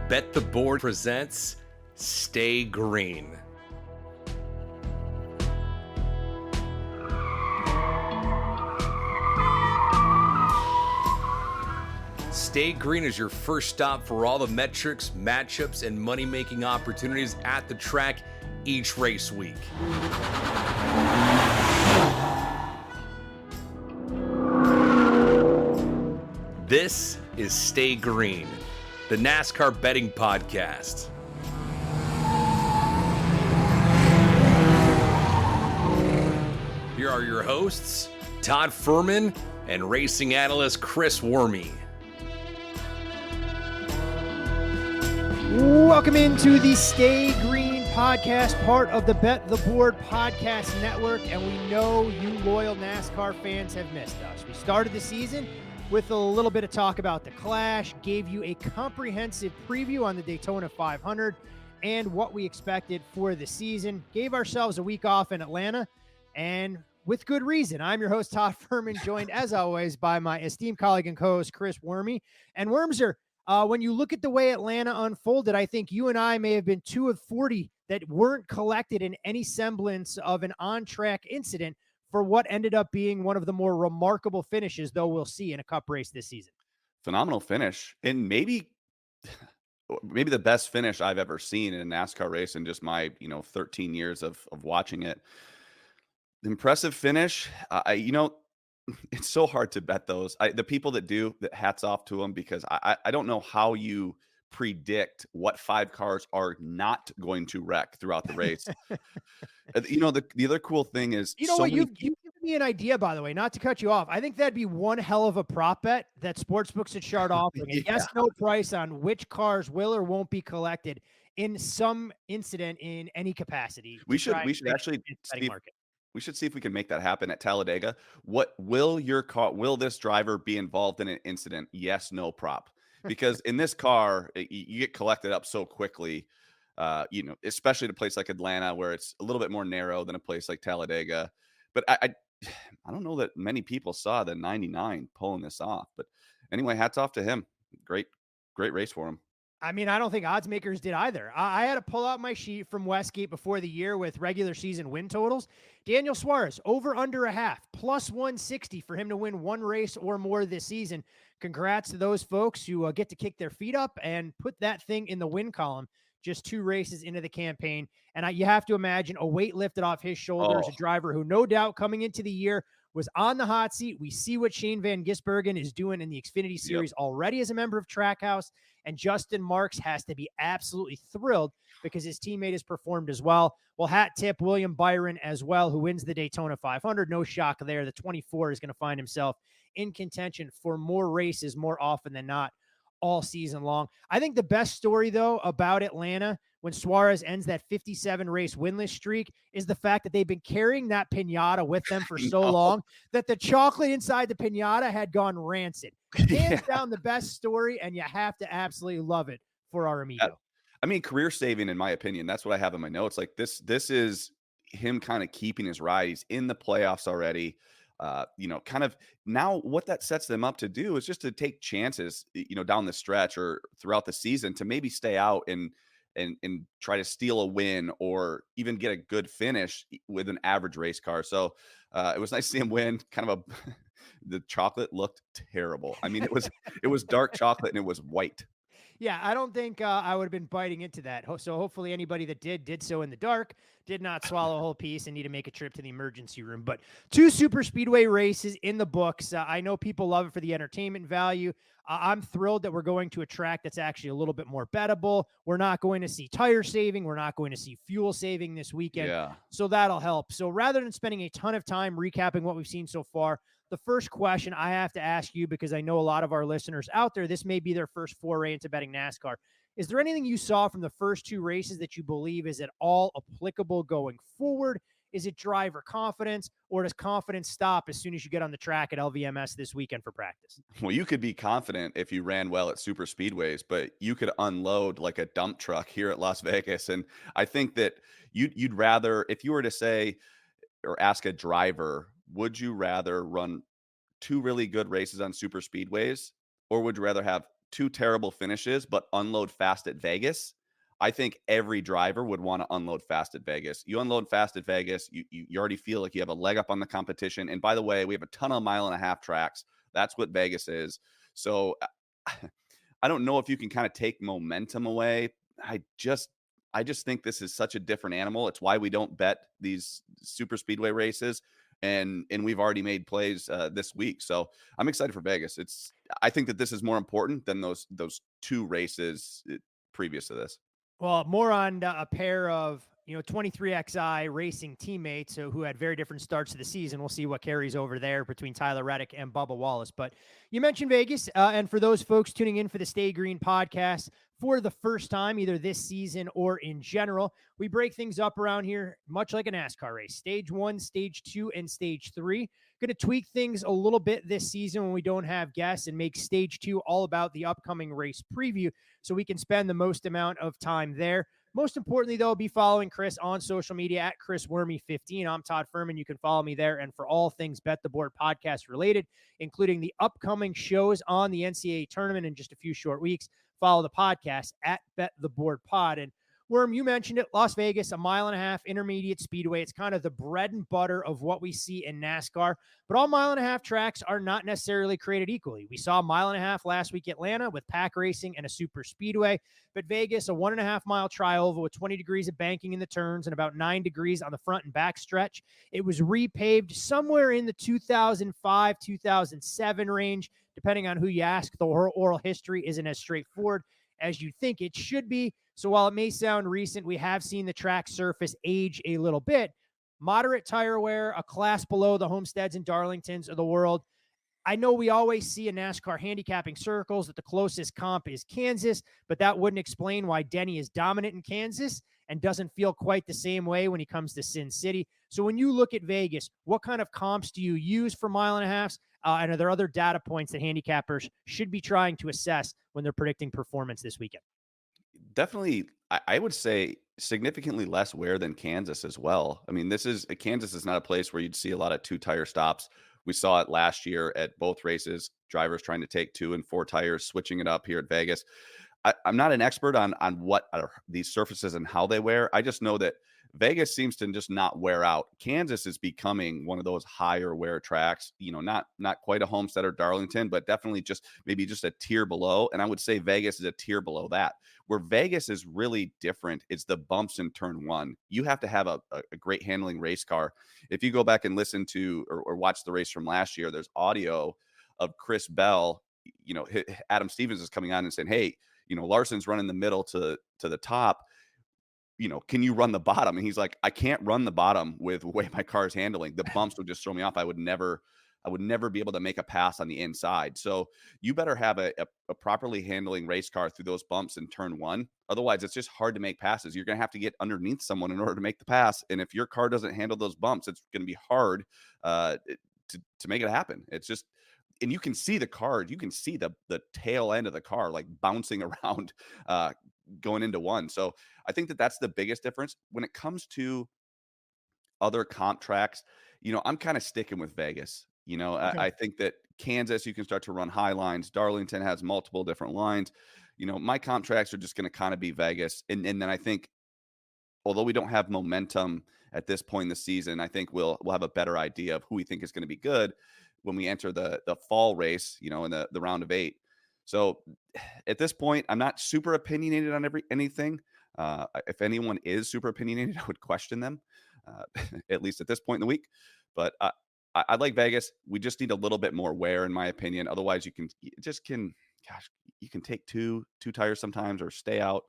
Bet the Board presents Stay Green. Stay Green is your first stop for all the metrics, matchups, and money-making opportunities at the track each race week. This is Stay Green, the NASCAR betting podcast. Here are your hosts, Todd Fuhrman and racing analyst Chris Werme. Welcome into the Stay Green podcast, part of the Bet the Board podcast network, and we know you loyal NASCAR fans have missed us. We started the season with a little bit of talk about the Clash, gave you a comprehensive preview on the Daytona 500 and what we expected for the season, gave ourselves a week off in Atlanta, and with good reason. I'm your host, Todd Fuhrman, joined as always by my esteemed colleague and co-host, Chris Werme. And Wormser, when you look at the way Atlanta unfolded, I think you and I may have been 2 of 40 that weren't collected in any semblance of an on-track incident for what ended up being one of the more remarkable finishes, though we'll see in a Cup race this season. Phenomenal finish, and maybe the best finish I've ever seen in a NASCAR race in just my 13 years of watching it. Impressive finish. It's so hard to bet those. The people that do, that hats off to them, because I don't know how you predict what 5 cars are not going to wreck throughout the race. The other cool thing is, you've given me an idea, by the way, not to cut you off. I think that'd be one hell of a prop bet that sportsbooks should start offering. A yes, no price on which cars will or won't be collected in some incident in any capacity. We should actually we should see if we can make that happen at Talladega. What will this driver be involved in an incident? Yes, no prop. Because in this car, you get collected up so quickly, especially at a place like Atlanta, where it's a little bit more narrow than a place like Talladega. But I don't know that many people saw the 99 pulling this off. But anyway, hats off to him. Great race for him. I mean, I don't think odds makers did either. I had to pull out my sheet from Westgate before the year with regular season win totals. Daniel Suarez, over under a half, plus 160 for him to win one race or more this season. Congrats to those folks who get to kick their feet up and put that thing in the win column just 2 races into the campaign. And you have to imagine a weight lifted off his shoulders, a driver who no doubt coming into the year was on the hot seat. We see what Shane Van Gisbergen is doing in the Xfinity Series already as a member of Trackhouse. And Justin Marks has to be absolutely thrilled because his teammate has performed as well. Well, hat tip William Byron as well, who wins the Daytona 500. No shock there. The 24 is going to find himself in contention for more races more often than not all season long. I think the best story, though, about Atlanta when Suarez ends that 57 race winless streak is the fact that they've been carrying that piñata with them for so long that the chocolate inside the piñata had gone rancid. Hands down the best story, and you have to absolutely love it for our amigo. I mean, career saving, in my opinion. That's what I have in my notes. Like this is him kind of keeping his ride. He's in the playoffs already. Kind of now what that sets them up to do is just to take chances, down the stretch or throughout the season to maybe stay out and try to steal a win or even get a good finish with an average race car. So it was nice to see him win. The chocolate looked terrible. I mean, it was dark chocolate and it was white. Yeah, I don't think I would have been biting into that. So hopefully anybody that did so in the dark, did not swallow a whole piece and need to make a trip to the emergency room. But 2 super speedway races in the books. I know people love it for the entertainment value. I'm thrilled that we're going to a track that's actually a little bit more bettable. We're not going to see tire saving. We're not going to see fuel saving this weekend. Yeah. So that'll help. So rather than spending a ton of time recapping what we've seen so far, the first question I have to ask you, because I know a lot of our listeners out there, this may be their first foray into betting NASCAR. Is there anything you saw from the first 2 races that you believe is at all applicable going forward? Is it driver confidence, or does confidence stop as soon as you get on the track at LVMS this weekend for practice? Well, you could be confident if you ran well at super speedways, but you could unload like a dump truck here at Las Vegas. And I think that you'd rather, if you were to say or ask a driver, would you rather run 2 really good races on super speedways, or would you rather have two terrible finishes, but unload fast at Vegas, I think every driver would want to unload fast at Vegas. You unload fast at Vegas, you already feel like you have a leg up on the competition. And by the way, we have a ton of 1.5-mile tracks. That's what Vegas is. So I don't know if you can kind of take momentum away. I just think this is such a different animal. It's why we don't bet these super speedway races. And we've already made plays this week. So I'm excited for Vegas. I think that this is more important than those two races previous to this. Well, more on a pair of, 23XI racing teammates who had very different starts to the season. We'll see what carries over there between Tyler Reddick and Bubba Wallace. But you mentioned Vegas, and for those folks tuning in for the Stay Green podcast for the first time, either this season or in general, we break things up around here much like a NASCAR race. Stage 1, Stage 2, and Stage 3. Going to tweak things a little bit this season when we don't have guests and make Stage 2 all about the upcoming race preview so we can spend the most amount of time there. Most importantly, though, be following Chris on social media at Chris Werme 15. I'm Todd Fuhrman. You can follow me there. And for all things Bet the Board podcast related, including the upcoming shows on the NCAA tournament in just a few short weeks, follow the podcast at Bet the Board Pod. And Worm, you mentioned it, Las Vegas, 1.5-mile intermediate speedway. It's kind of the bread and butter of what we see in NASCAR, but all 1.5-mile tracks are not necessarily created equally. We saw 1.5-mile last week at Atlanta with pack racing and a super speedway, but Vegas, a 1.5-mile tri-oval with 20 degrees of banking in the turns and about 9 degrees on the front and back stretch. It was repaved somewhere in the 2005, 2007 range, depending on who you ask. The oral history isn't as straightforward as you think it should be. So while it may sound recent, we have seen the track surface age a little bit. Moderate tire wear, a class below the Homesteads and Darlingtons of the world. I know we always see in NASCAR handicapping circles that the closest comp is Kansas, but that wouldn't explain why Denny is dominant in Kansas and doesn't feel quite the same way when he comes to Sin City. So when you look at Vegas, what kind of comps do you use for 1.5 miles? And are there other data points that handicappers should be trying to assess when they're predicting performance this weekend? Definitely, I would say significantly less wear than Kansas as well. I mean, Kansas is not a place where you'd see a lot of 2-tire stops. We saw it last year at both races, drivers trying to take 2 and 4 tires, switching it up here at Vegas. I'm not an expert on what are these surfaces and how they wear. I just know that Vegas seems to just not wear out. Kansas is becoming one of those higher wear tracks, not quite a Homestead or Darlington, but definitely maybe just a tier below. And I would say Vegas is a tier below that. Where Vegas is really different, it's the bumps in turn 1. You have to have a great handling race car. If you go back and listen to or watch the race from last year, there's audio of Chris Bell. Adam Stevens is coming on and saying, hey, Larson's running the middle to the top. Can you run the bottom? And he's like, I can't run the bottom with the way my car is handling. The bumps would just throw me off. I would never be able to make a pass on the inside. So you better have a properly handling race car through those bumps in turn 1. Otherwise, it's just hard to make passes. You're going to have to get underneath someone in order to make the pass. And if your car doesn't handle those bumps, it's going to be hard to make it happen. It's just, and you can see the car, you can see the tail end of the car like bouncing around going into 1. So I think that's the biggest difference when it comes to other comp tracks. I'm kind of sticking with Vegas. Okay. I think that Kansas, you can start to run high lines. Darlington has multiple different lines. My comp tracks are just going to kind of be Vegas. And then I think, although we don't have momentum at this point in the season, I think we'll have a better idea of who we think is going to be good when we enter the fall race, in the round of 8. So at this point, I'm not super opinionated on anything. If anyone is super opinionated, I would question them, at least at this point in the week. But I like Vegas. We just need a little bit more wear, in my opinion. Otherwise, you can take two tires sometimes or stay out.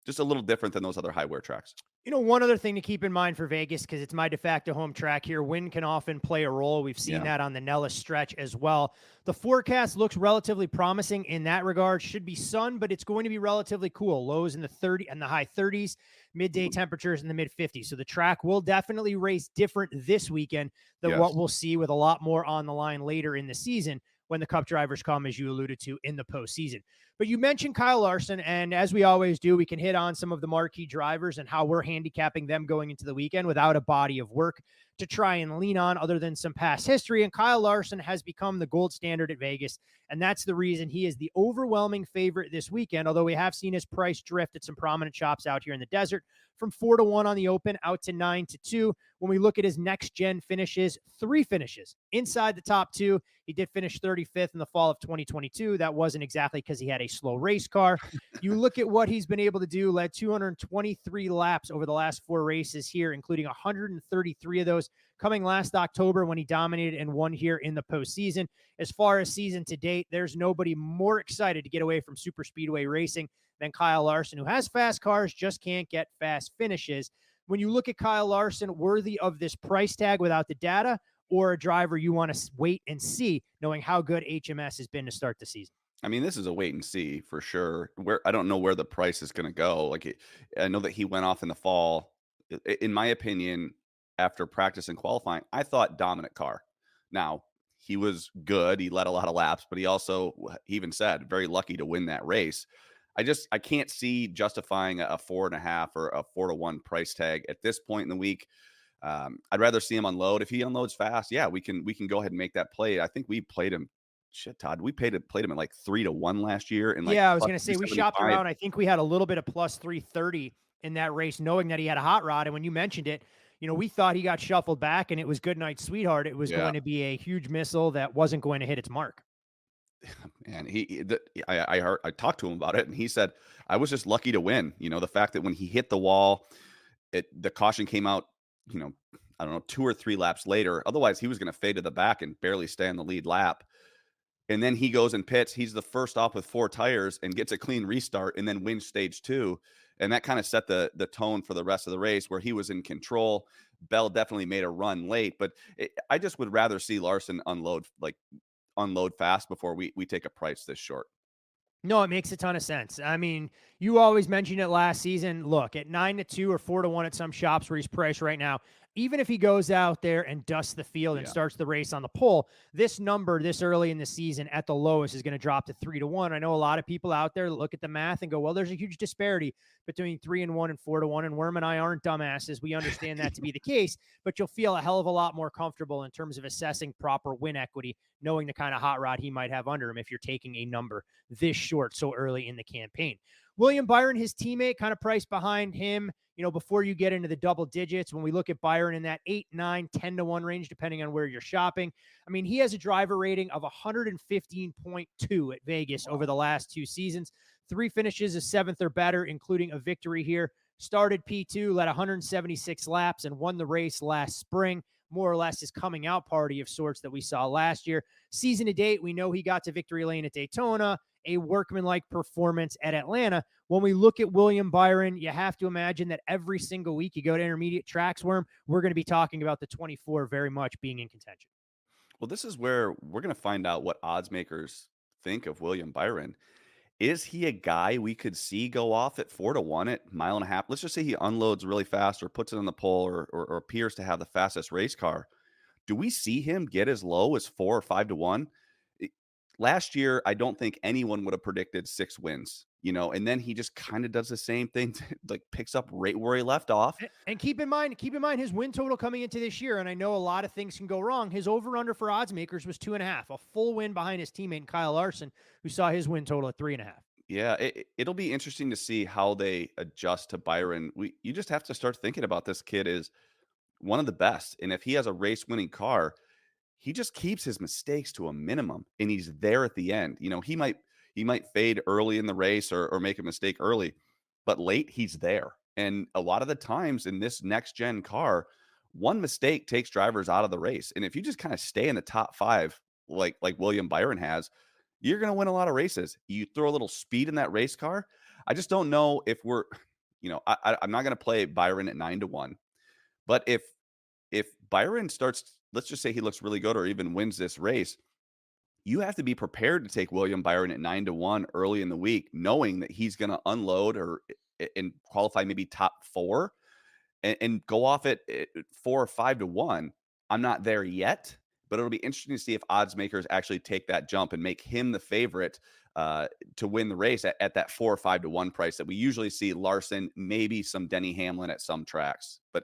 Just a little different than those other high wear tracks. One other thing to keep in mind for Vegas, because it's my de facto home track here, wind can often play a role. We've seen that on the Nellis stretch as well. The forecast looks relatively promising in that regard. Should be sun, but it's going to be relatively cool. Lows in the 30 and the high 30s, midday temperatures in the mid 50s. So the track will definitely race different this weekend than what we'll see with a lot more on the line later in the season when the Cup drivers come, as you alluded to, in the postseason. But you mentioned Kyle Larson, and as we always do, we can hit on some of the marquee drivers and how we're handicapping them going into the weekend without a body of work to try and lean on other than some past history. And Kyle Larson has become the gold standard at Vegas. And that's the reason he is the overwhelming favorite this weekend, although we have seen his price drift at some prominent shops out here in the desert from 4-1 on the open out to 9-2. When we look at his next gen finishes, 3 finishes inside the top 2. He did finish 35th in the fall of 2022. That wasn't exactly because he had a slow race car. You look at what he's been able to do, led 223 laps over the last 4 races here, including 133 of those coming last October when he dominated and won here in the postseason. As far as season to date, there's nobody more excited to get away from super speedway racing than Kyle Larson, who has fast cars, just can't get fast finishes. When you look at Kyle Larson, worthy of this price tag without the data, or a driver you want to wait and see, knowing how good HMS has been to start the season? I mean, this is a wait and see for sure. Where I don't know where the price is going to go. I know that he went off in the fall. In my opinion, after practice and qualifying, I thought dominant car. Now he was good. He led a lot of laps, but he even said very lucky to win that race. I can't see justifying a 4.5 or a 4-1 price tag at this point in the week. I'd rather see him unload. If he unloads fast, yeah, we can go ahead and make that play. I think we played him. Shit, Todd, we played him at like 3-1 last year. And I was going to say we shopped around. I think we had a little bit of plus 330 in that race, knowing that he had a hot rod. And when you mentioned it, we thought he got shuffled back and it was good night, sweetheart. It was going to be a huge missile that wasn't going to hit its mark. And I talked to him about it, and he said, I was just lucky to win. The fact that when he hit the wall, the caution came out, I don't know, 2 or 3 laps later. Otherwise, he was going to fade to the back and barely stay on the lead lap. And then he goes and pits. He's the first off with 4 tires and gets a clean restart and then wins stage 2. And that kind of set the tone for the rest of the race where he was in control. Bell definitely made a run late, but I just would rather see Larson unload fast before we take a price this short. No, it makes a ton of sense. I mean, you always mentioned it last season. Look, at 9-2 or 4-1 at some shops where he's priced right now, even if he goes out there and dusts the field and starts the race on the pole, this number this early in the season at the lowest is going to drop to 3-1. I know a lot of people out there look at the math and go, well, there's a huge disparity between 3-1 and 4-1. And Werme and I aren't dumbasses. We understand that to be the case, but you'll feel a hell of a lot more comfortable in terms of assessing proper win equity, knowing the kind of hot rod he might have under him if you're taking a number this short so early in the campaign. William Byron, his teammate, kind of priced behind him, before you get into the double digits. When we look at Byron in that 8, 9, 10-1 range, depending on where you're shopping, I mean, he has a driver rating of 115.2 at Vegas over the last 2 seasons. 3 finishes, a 7th or better, including a victory here. Started P2, led 176 laps, and won the race last spring. More or less his coming out party of sorts that we saw last year. Season to date, we know he got to victory lane at Daytona, a workmanlike performance at Atlanta. When we look at William Byron, you have to imagine that every single week you go to intermediate tracks, Worm, we're going to be talking about the 24 very much being in contention. Well, this is where we're going to find out what odds makers think of William Byron. Is he a guy we could see go off at 4-1 at 1.5 miles? Let's just say he unloads really fast or puts it on the pole or appears to have the fastest race car. Do we see him get as low as 4 or 5-1? Last year, I don't think anyone would have predicted 6 wins, and then he just kind of does the same thing, like picks up right where he left off. And keep in mind his win total coming into this year, and I know a lot of things can go wrong. His over-under for odds makers was 2.5, a full win behind his teammate Kyle Larson, who saw his win total at 3.5. Yeah, it'll be interesting to see how they adjust to Byron. You just have to start thinking about this kid is one of the best, and if he has a race-winning car, he just keeps his mistakes to a minimum, and he's there at the end. He might fade early in the race or make a mistake early, but late he's there. And a lot of the times in this next gen car, one mistake takes drivers out of the race. And if you just kind of stay in the top 5, like William Byron has, you're going to win a lot of races. You throw a little speed in that race car. I just don't know if we're, I'm not going to play Byron at 9-1, but if Byron starts, let's just say he looks really good or even wins this race, you have to be prepared to take William Byron at 9-1 early in the week, knowing that he's going to unload and qualify maybe top 4 and go off at 4 or 5-1. I'm not there yet, but it'll be interesting to see if odds makers actually take that jump and make him the favorite to win the race at that 4 or 5-1 price that we usually see Larson, maybe some Denny Hamlin at some tracks. But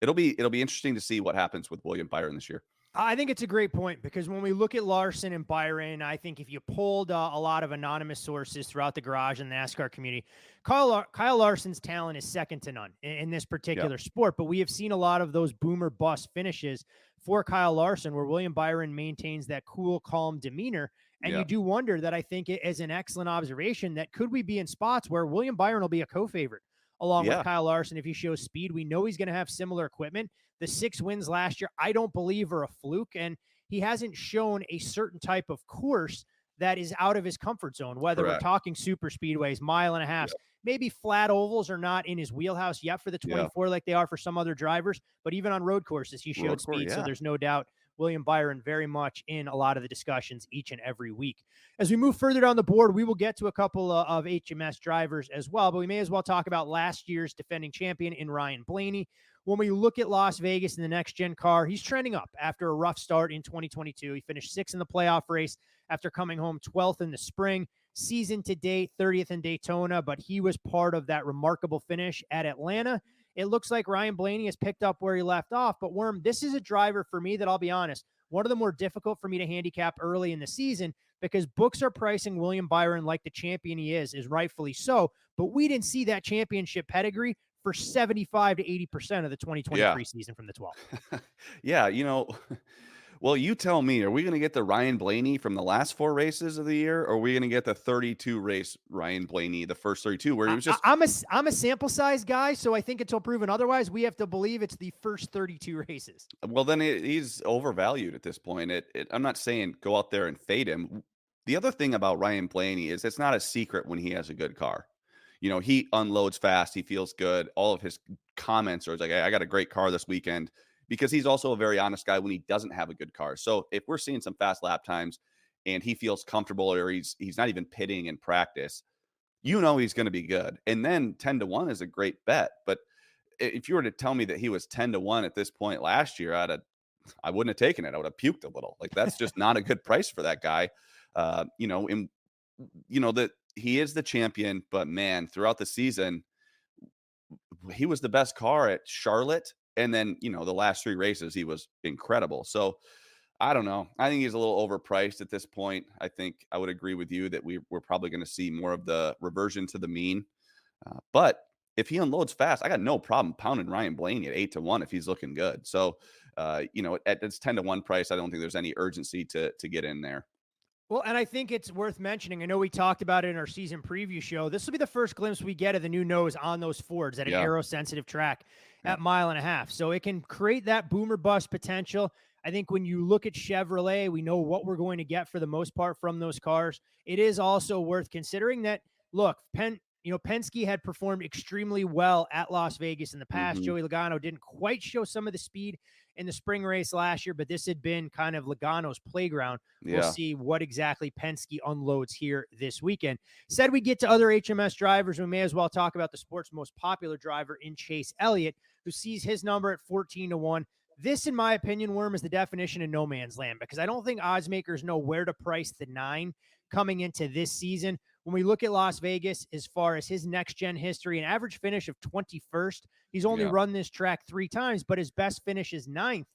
it'll be interesting to see what happens with William Byron this year. I think it's a great point because when we look at Larson and Byron, I think if you pulled a lot of anonymous sources throughout the garage and the NASCAR community, Kyle Larson's talent is second to none in this particular sport. But we have seen a lot of those boomer bust finishes for Kyle Larson where William Byron maintains that cool, calm demeanor. And you do wonder that I think it is an excellent observation that could we be in spots where William Byron will be a co-favorite along with Kyle Larson if he shows speed. We know he's going to have similar equipment. The 6 wins last year, I don't believe are a fluke, and he hasn't shown a certain type of course that is out of his comfort zone, whether we're talking super speedways, mile and a half, maybe flat ovals are not in his wheelhouse yet for the 24 like they are for some other drivers, but even on road courses, he showed speed, so there's no doubt William Byron very much in a lot of the discussions each and every week. As we move further down the board, we will get to a couple of HMS drivers as well, but we may as well talk about last year's defending champion in Ryan Blaney. When we look at Las Vegas in the next-gen car, he's trending up after a rough start in 2022. He finished 6th in the playoff race after coming home 12th in the spring. Season to date, 30th in Daytona, but he was part of that remarkable finish at Atlanta. It looks like Ryan Blaney has picked up where he left off, but Worm, this is a driver for me that I'll be honest, one of the more difficult for me to handicap early in the season because books are pricing William Byron like the champion he is rightfully so, but we didn't see that championship pedigree for 75 to 80% of the 2023 season from the 12th. Well, you tell me, are we going to get the Ryan Blaney from the last 4 races of the year? Or are we going to get the 32 race Ryan Blaney, the first 32, where he was just... I'm a sample size guy, so I think until proven otherwise, we have to believe it's the first 32 races. Well, then he's overvalued at this point. I'm not saying go out there and fade him. The other thing about Ryan Blaney is it's not a secret when he has a good car. He unloads fast. He feels good. All of his comments are like, I got a great car this weekend, because he's also a very honest guy when he doesn't have a good car. So if we're seeing some fast lap times and he feels comfortable or he's not even pitting in practice, he's going to be good. And then 10-1 is a great bet. But if you were to tell me that he was 10-1 at this point last year, I wouldn't have taken it. I would have puked a little. Like, that's just not a good price for that guy. That he is the champion, but man, throughout the season, he was the best car at Charlotte. And then, the last 3 races, he was incredible. So I don't know. I think he's a little overpriced at this point. I think I would agree with you that we're probably going to see more of the reversion to the mean. But if he unloads fast, I got no problem pounding Ryan Blaney at 8-1 if he's looking good. So, at its 10-1 price, I don't think there's any urgency to get in there. Well, and I think it's worth mentioning. I know we talked about it in our season preview show. This will be the first glimpse we get of the new nose on those Fords at an aero-sensitive track at mile and a half. So it can create that boomer bust potential. I think when you look at Chevrolet, we know what we're going to get for the most part from those cars. It is also worth considering that, look, Penske had performed extremely well at Las Vegas in the past. Joey Logano didn't quite show some of the speed in the spring race last year, but this had been kind of Logano's playground. We'll see what exactly Penske unloads here this weekend. Said we get to other HMS drivers. We may as well talk about the sport's most popular driver in Chase Elliott, who sees his number at 14-1. This, in my opinion, Worm, is the definition of no man's land, because I don't think odds makers know where to price the 9 coming into this season. When we look at Las Vegas, as far as his next-gen history, an average finish of 21st, he's only run this track 3 times, but his best finish is 9th.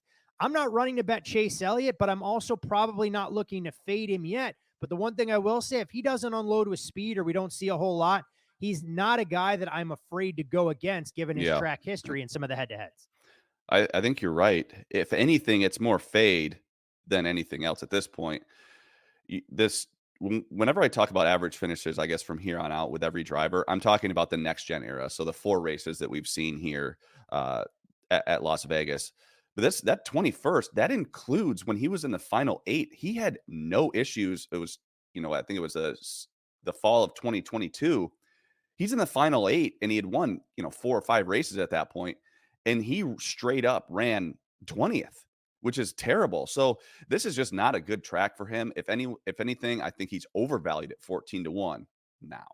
I'm not running to bet Chase Elliott, but I'm also probably not looking to fade him yet. But the one thing I will say, if he doesn't unload with speed or we don't see a whole lot, he's not a guy that I'm afraid to go against given his track history and some of the head-to-heads. I think you're right. If anything, it's more fade than anything else at this point. Whenever I talk about average finishes, I guess from here on out with every driver, I'm talking about the next gen era. So the 4 races that we've seen here at Las Vegas. But that 21st, that includes when he was in the final 8, he had no issues. It was, I think it was the fall of 2022. He's in the final 8 and he had won, 4 or 5 races at that point. And he straight up ran 20th, which is terrible. So this is just not a good track for him. If anything, I think he's overvalued at 14-1. Now,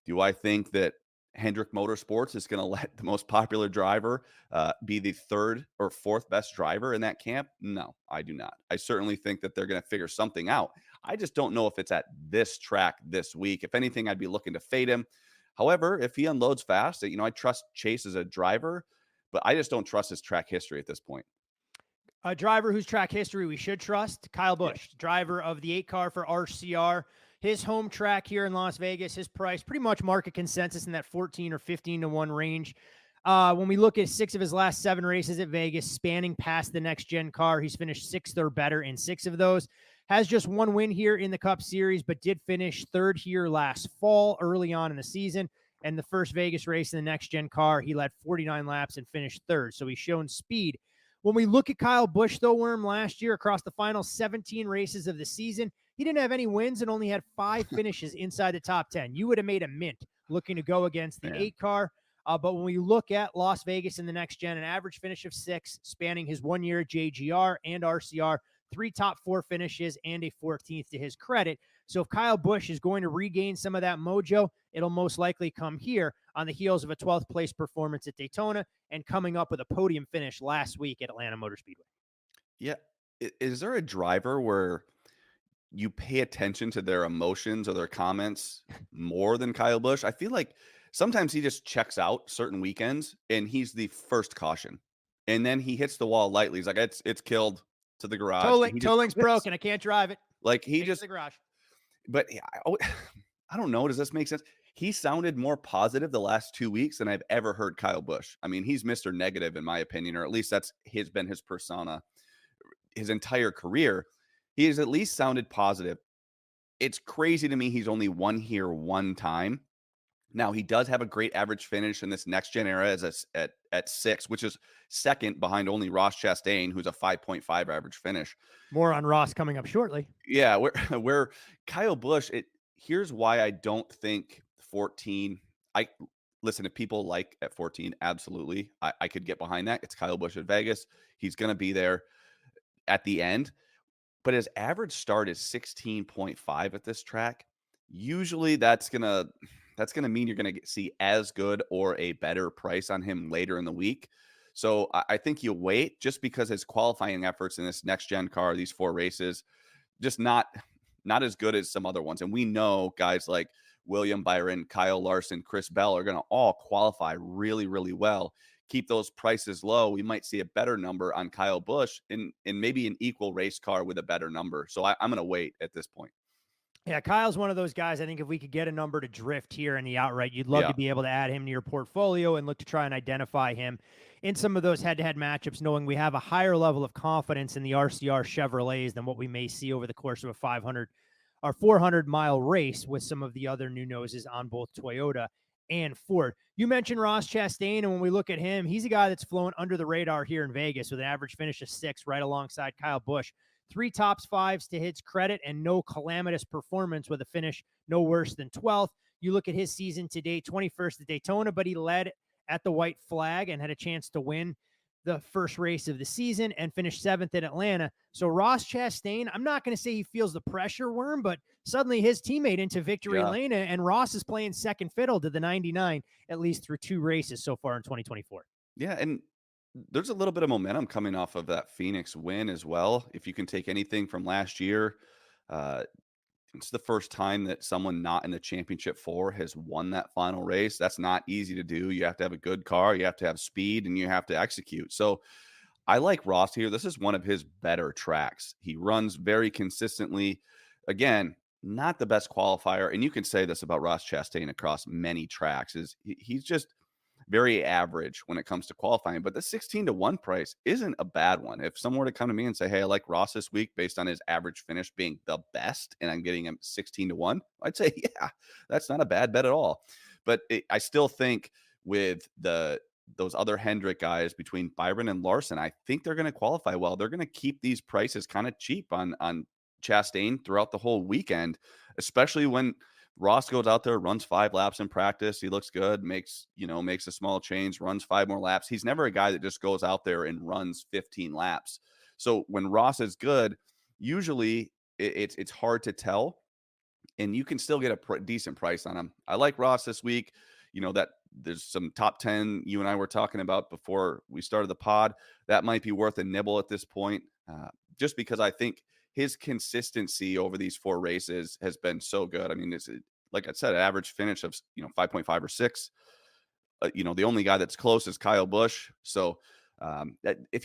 do I think that Hendrick Motorsports is going to let the most popular driver be the 3rd or 4th best driver in that camp? No, I do not. I certainly think that they're going to figure something out. I just don't know if it's at this track this week. If anything, I'd be looking to fade him. However, if he unloads fast, I trust Chase as a driver. but I just don't trust his track history at this point. A driver whose track history we should trust, Kyle Yeah. Busch, driver of the 8 car for RCR. His home track here in Las Vegas, his price, pretty much market consensus in that 14 or 15 to 1 range. When we look at 6 of his last 7 races at Vegas, spanning past the next gen car, he's finished 6th or better in 6 of those. Has just 1 win here in the Cup Series, but did finish 3rd here last fall early on in the season. And the first Vegas race in the next gen car, he led 49 laps and finished 3rd. So he's shown speed. When we look at Kyle Busch, though, Worm, last year across the final 17 races of the season, he didn't have any wins and only had 5 finishes inside the top 10. You would have made a mint looking to go against the 8 car. But when we look at Las Vegas in the next gen, an average finish of 6, spanning his 1 year at JGR and RCR, 3 top 4 finishes and a 14th to his credit. So if Kyle Busch is going to regain some of that mojo, it'll most likely come here on the heels of a 12th place performance at Daytona and coming up with a podium finish last week at Atlanta Motor Speedway. Yeah. Is there a driver where you pay attention to their emotions or their comments more than Kyle Busch? I feel like sometimes he just checks out certain weekends and he's the first caution. And then he hits the wall lightly. He's like, it's killed to the garage. Tolling's broken. I can't drive it. Like he Take it just to the garage. But I don't know. Does this make sense? He sounded more positive the last 2 weeks than I've ever heard Kyle Busch. I mean, he's Mr. Negative in my opinion, or at least that's been his persona his entire career. He has at least sounded positive. It's crazy to me he's only won here 1 time. Now, he does have a great average finish in this next gen era at 6, which is second behind only Ross Chastain, who's a 5.5 average finish. More on Ross coming up shortly. Yeah, where Kyle Busch, here's why I don't think 14. Listen, if people like at 14, absolutely. I could get behind that. It's Kyle Busch at Vegas. He's going to be there at the end. But his average start is 16.5 at this track. Usually that's going to mean you're going to see as good or a better price on him later in the week. So I think you wait, just because his qualifying efforts in this next gen car, these 4 races, just not as good as some other ones. And we know guys like William Byron, Kyle Larson, Chris Bell are going to all qualify really, really well. Keep those prices low. We might see a better number on Kyle Busch in maybe an equal race car with a better number. So I'm going to wait at this point. Yeah, Kyle's one of those guys. I think if we could get a number to drift here in the outright, you'd love to be able to add him to your portfolio and look to try and identify him in some of those head-to-head matchups, knowing we have a higher level of confidence in the RCR Chevrolets than what we may see over the course of a 500 or 400-mile race with some of the other new noses on both Toyota and Ford. You mentioned Ross Chastain, and when we look at him, he's a guy that's flown under the radar here in Vegas with an average finish of 6 right alongside Kyle Busch. 3 tops 5s to his credit and no calamitous performance with a finish no worse than 12th. You look at his season to date, 21st at Daytona, but he led at the white flag and had a chance to win the first race of the season and finished 7th at Atlanta. So Ross Chastain, I'm not going to say he feels the pressure, Worm, but suddenly his teammate into victory lane, and Ross is playing second fiddle to the 99, at least through 2 races so far in 2024. Yeah, and there's a little bit of momentum coming off of that Phoenix win as well. If you can take anything from last year, it's the first time that someone not in the championship 4 has won that final race. That's not easy to do. You have to have a good car, you have to have speed, and you have to execute. So I like Ross here. This is one of his better tracks. He runs very consistently. Again, not the best qualifier. And you can say this about Ross Chastain across many tracks, is he's just very average when it comes to qualifying. But the 16 to 1 price isn't a bad one. If someone were to come to me and say, hey, I like Ross this week based on his average finish being the best, and I'm getting him 16 to 1, I'd say, yeah, that's not a bad bet at all. But I still think with those other Hendrick guys between Byron and Larson, I think they're going to qualify well. They're going to keep these prices kind of cheap on Chastain throughout the whole weekend, especially when Ross goes out there, runs 5 laps in practice. He looks good, makes a small change, runs 5 more laps. He's never a guy that just goes out there and runs 15 laps. So when Ross is good, usually it's hard to tell, and you can still get a decent price on him. I like Ross this week. That there's some top 10 you and I were talking about before we started the pod. That might be worth a nibble at this point, just because I think his consistency over these 4 races has been so good. I mean, it's like I said, an average finish of 5.5 or 6. the only guy that's close is Kyle Busch. So if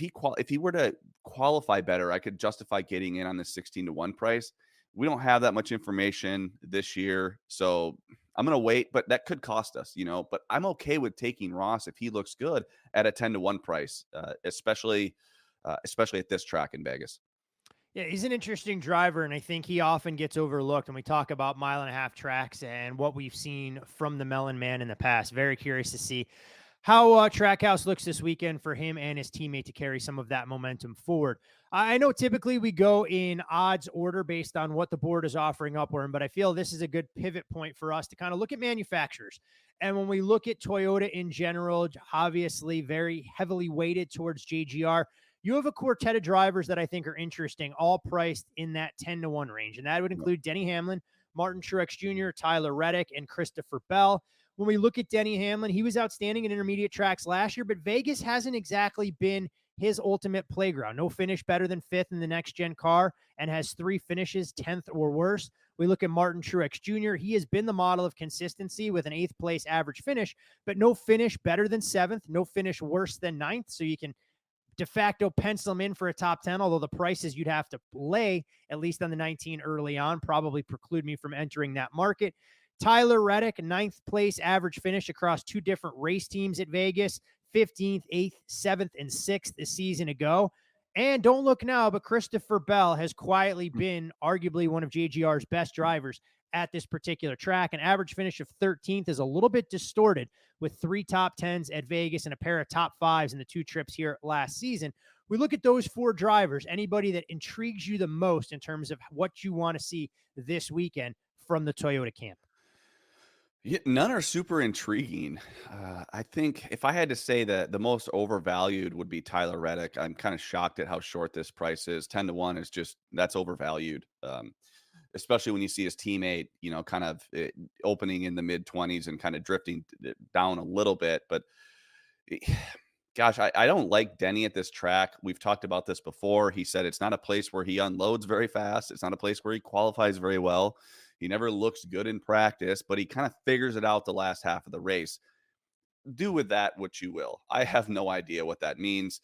he were to qualify better, I could justify getting in on the 16-1 price. We don't have that much information this year, so I'm going to wait, but that could cost us, but I'm okay with taking Ross if he looks good at a 10-1 price, especially at this track in Vegas. Yeah, he's an interesting driver, and I think he often gets overlooked when we talk about mile-and-a-half tracks and what we've seen from the Melon Man in the past. Very curious to see how Trackhouse looks this weekend for him and his teammate to carry some of that momentum forward. I know typically we go in odds order based on what the board is offering upward, but I feel this is a good pivot point for us to kind of look at manufacturers. And when we look at Toyota in general, obviously very heavily weighted towards JGR, you have a quartet of drivers that I think are interesting, all priced in that 10-1 range. And that would include Denny Hamlin, Martin Truex Jr., Tyler Reddick, and Christopher Bell. When we look at Denny Hamlin, he was outstanding in intermediate tracks last year, but Vegas hasn't exactly been his ultimate playground. No finish better than 5th in the next-gen car and has 3 finishes, 10th or worse. We look at Martin Truex Jr. He has been the model of consistency with an 8th place average finish, but no finish better than 7th, no finish worse than 9th. So you can de facto pencil him in for a top 10, although the prices you'd have to lay, at least on the 19 early on, probably preclude me from entering that market. Tyler Reddick, 9th place average finish across 2 different race teams at Vegas, 15th, 8th, 7th, and 6th a season ago. And don't look now, but Christopher Bell has quietly been arguably one of JGR's best drivers at this particular track. An average finish of 13th is a little bit distorted with 3 top 10s at Vegas and a pair of top 5s in the 2 trips here last season. We look at those 4 drivers, anybody that intrigues you the most in terms of what you want to see this weekend from the Toyota camp. Yeah, none are super intriguing. I think if I had to say that the most overvalued would be Tyler Reddick. I'm kind of shocked at how short this price is. 10-1 is just, that's overvalued. Especially when you see his teammate, kind of opening in the mid-20s and kind of drifting down a little bit. But gosh, I don't like Denny at this track. We've talked about this before. He said it's not a place where he unloads very fast. It's not a place where he qualifies very well. He never looks good in practice, but he kind of figures it out the last half of the race. Do with that what you will. I have no idea what that means.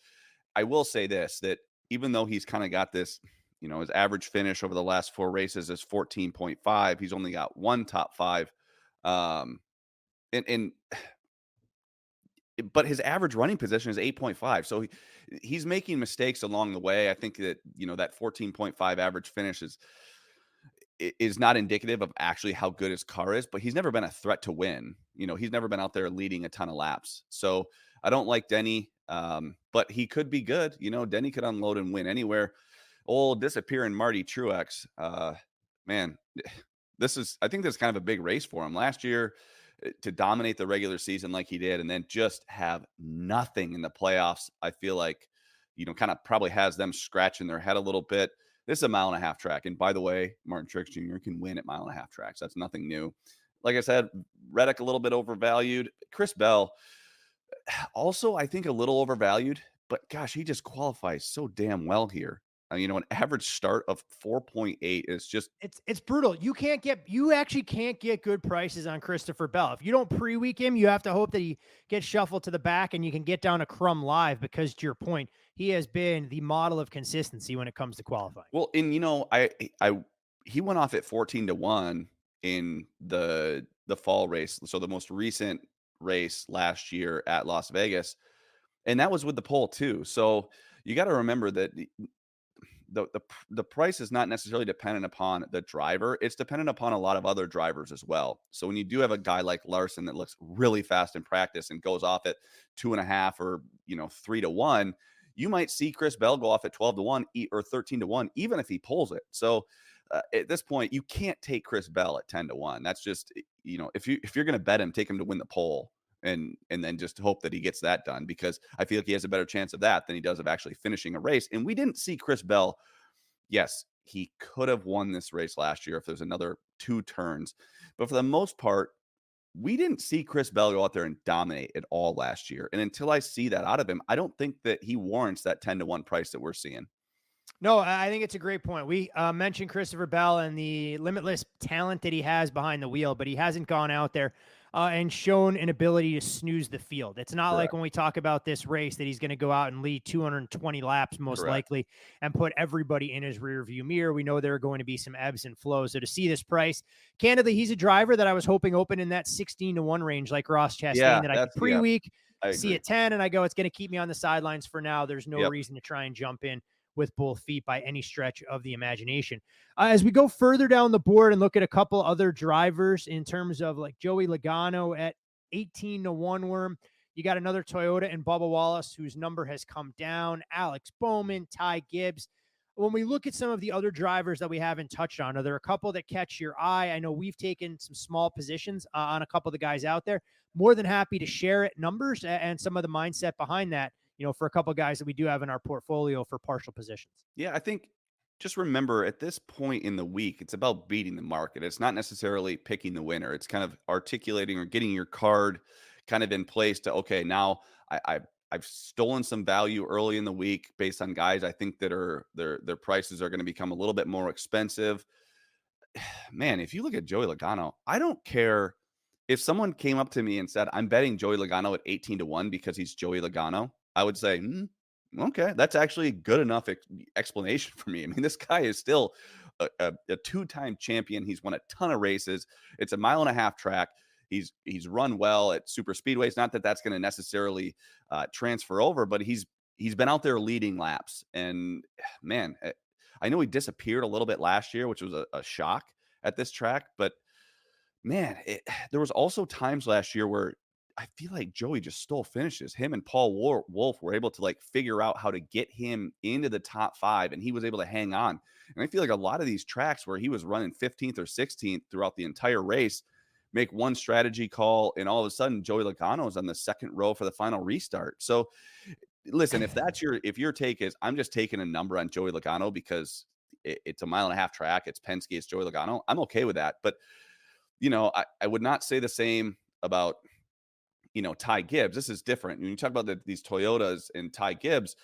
I will say this, that even though he's kind of got this, his average finish over the last 4 races is 14.5. He's only got 1 top 5. But his average running position is 8.5. So he's making mistakes along the way. I think that, that 14.5 average finish is not indicative of actually how good his car is, but he's never been a threat to win. He's never been out there leading a ton of laps. So I don't like Denny, but he could be good. Denny could unload and win anywhere. Disappearing Marty Truex, man, I think this is kind of a big race for him. Last year, to dominate the regular season like he did and then just have nothing in the playoffs, I feel like, kind of probably has them scratching their head a little bit. This is a 1.5-mile track. And by the way, Martin Truex Jr. can win at 1.5-mile tracks. That's nothing new. Like I said, Reddick a little bit overvalued. Chris Bell, also, I think a little overvalued, but gosh, he just qualifies so damn well here. An average start of 4.8 is just, it's brutal. You actually can't get good prices on Christopher Bell. If you don't pre-week him, you have to hope that he gets shuffled to the back and you can get down a crumb live, because to your point, he has been the model of consistency when it comes to qualifying. Well, and he went off at 14-1 in the fall race. So the most recent race last year at Las Vegas, and that was with the pole too. So you got to remember that the price is not necessarily dependent upon the driver. It's dependent upon a lot of other drivers as well. So when you do have a guy like Larson that looks really fast in practice and goes off at 2.5 or 3-1, you might see Chris Bell go off at 12-1 or 13-1, even if he pulls it. So at this point, you can't take Chris Bell at 10-1. That's just, if you're going to bet him, take him to win the pole. And then just hope that he gets that done, because I feel like he has a better chance of that than he does of actually finishing a race. And we didn't see Chris Bell. Yes, he could have won this race last year if there's another 2 turns. But for the most part, we didn't see Chris Bell go out there and dominate at all last year. And until I see that out of him, I don't think that he warrants that 10-1 price that we're seeing. No, I think it's a great point. We mentioned Christopher Bell and the limitless talent that he has behind the wheel, but he hasn't gone out there and shown an ability to snooze the field. It's not like Correct. when we talk about this race that he's going to go out and lead 220 laps, most Correct. likely, and put everybody in his rear view mirror. We know there are going to be some ebbs and flows. So to see this price, candidly, he's a driver that I was hoping open in that 16-1 range, like Ross Chastain, Yeah, that I could pre-week, I see agree. at 10, and I go, it's going to keep me on the sidelines for now. There's no Yep. reason to try and jump in with both feet by any stretch of the imagination. As we go further down the board and look at a couple other drivers in terms of like Joey Logano at 18-1 Worm, you got another Toyota and Bubba Wallace, whose number has come down, Alex Bowman, Ty Gibbs. When we look at some of the other drivers that we haven't touched on, are there a couple that catch your eye? I know we've taken some small positions on a couple of the guys out there. More than happy to share it, numbers and some of the mindset behind that, for a couple of guys that we do have in our portfolio for partial positions. Yeah, I think just remember at this point in the week, it's about beating the market. It's not necessarily picking the winner. It's kind of articulating or getting your card kind of in place to, okay, now I've stolen some value early in the week based on guys I think that are their prices are going to become a little bit more expensive. Man, if you look at Joey Logano, I don't care if someone came up to me and said, I'm betting Joey Logano at 18-1 because he's Joey Logano. I would say, okay, that's actually a good enough explanation for me. I mean, this guy is still a two-time champion. He's won a ton of races. It's a 1.5-mile track. He's run well at super speedways. Not that that's going to necessarily transfer over, but he's been out there leading laps. And man, I know he disappeared a little bit last year, which was a shock at this track. But man, there was also times last year where I feel like Joey just stole finishes. Him and Paul Wolf were able to like figure out how to get him into the top 5, and he was able to hang on. And I feel like a lot of these tracks where he was running 15th or 16th throughout the entire race, make one strategy call, and all of a sudden Joey Logano is on the second row for the final restart. So listen, if your take is I'm just taking a number on Joey Logano because it's a 1.5-mile track, it's Penske, it's Joey Logano, I'm okay with that. But I would not say the same about Ty Gibbs. This is different. When you talk about these Toyotas and Ty Gibbs,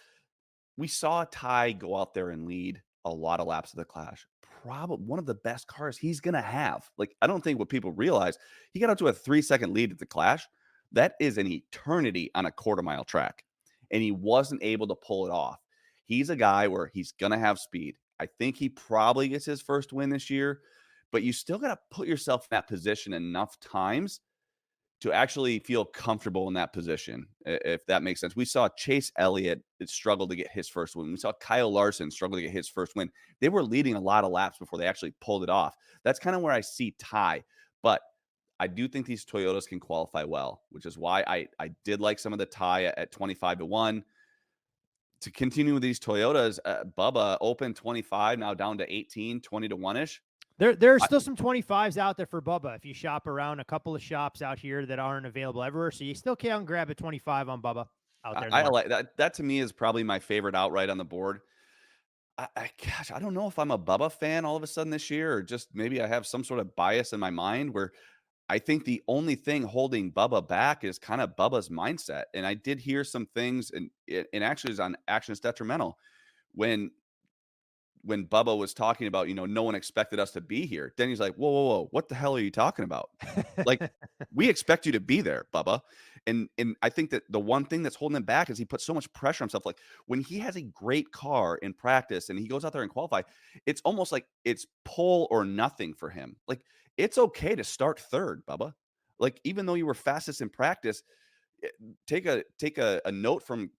we saw Ty go out there and lead a lot of laps of the Clash. Probably one of the best cars he's going to have. Like, I don't think what people realize, he got up to a 3-second lead at the Clash. That is an eternity on a 1/4-mile track. And he wasn't able to pull it off. He's a guy where he's going to have speed. I think he probably gets his first win this year, but you still got to put yourself in that position enough times to actually feel comfortable in that position, if that makes sense. We saw Chase Elliott struggle to get his first win. We saw Kyle Larson struggle to get his first win. They were leading a lot of laps before they actually pulled it off. That's kind of where I see Ty. But I do think these Toyotas can qualify well, which is why I did like some of the Ty at 25-1. To continue with these Toyotas, Bubba open 25, now down to 18, 20-1-ish. There are still some 25s out there for Bubba if you shop around a couple of shops out here that aren't available everywhere. So you still can grab a 25 on Bubba out there. I like that. That to me is probably my favorite outright on the board. Gosh, I don't know if I'm a Bubba fan all of a sudden this year, or just maybe I have some sort of bias in my mind where I think the only thing holding Bubba back is kind of Bubba's mindset. And I did hear some things, and actually is on Actions Detrimental when Bubba was talking about, no one expected us to be here. Denny's like, whoa, what the hell are you talking about? Like, we expect you to be there, Bubba. And I think that the one thing that's holding him back is he puts so much pressure on himself. Like, when he has a great car in practice and he goes out there and qualify, it's almost like it's pull or nothing for him. Like, it's okay to start third, Bubba. Like, even though you were fastest in practice, take a note from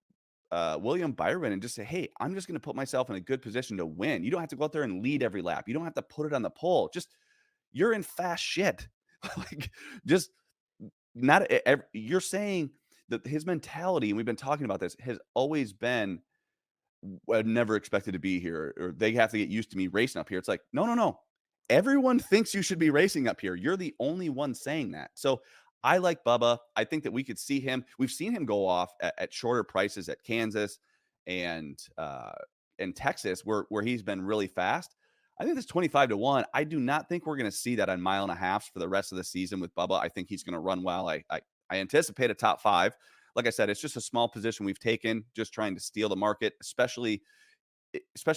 William Byron and just say, hey, I'm just going to put myself in a good position to win. You don't have to go out there and lead every lap. You don't have to put it on the pole. Just, you're in fast shit. Like, just not, you're saying that his mentality, and we've been talking about this, has always been, I never expected to be here, or they have to get used to me racing up here. It's like, no. Everyone thinks you should be racing up here. You're the only one saying that. So I like Bubba. I think that we could see him. We've seen him go off at shorter prices at Kansas and Texas, where he's been really fast. I think this 25-1. I do not think we're going to see that on 1.5 for the rest of the season with Bubba. I think he's going to run well. I anticipate a top 5. Like I said, it's just a small position we've taken, just trying to steal the market, especially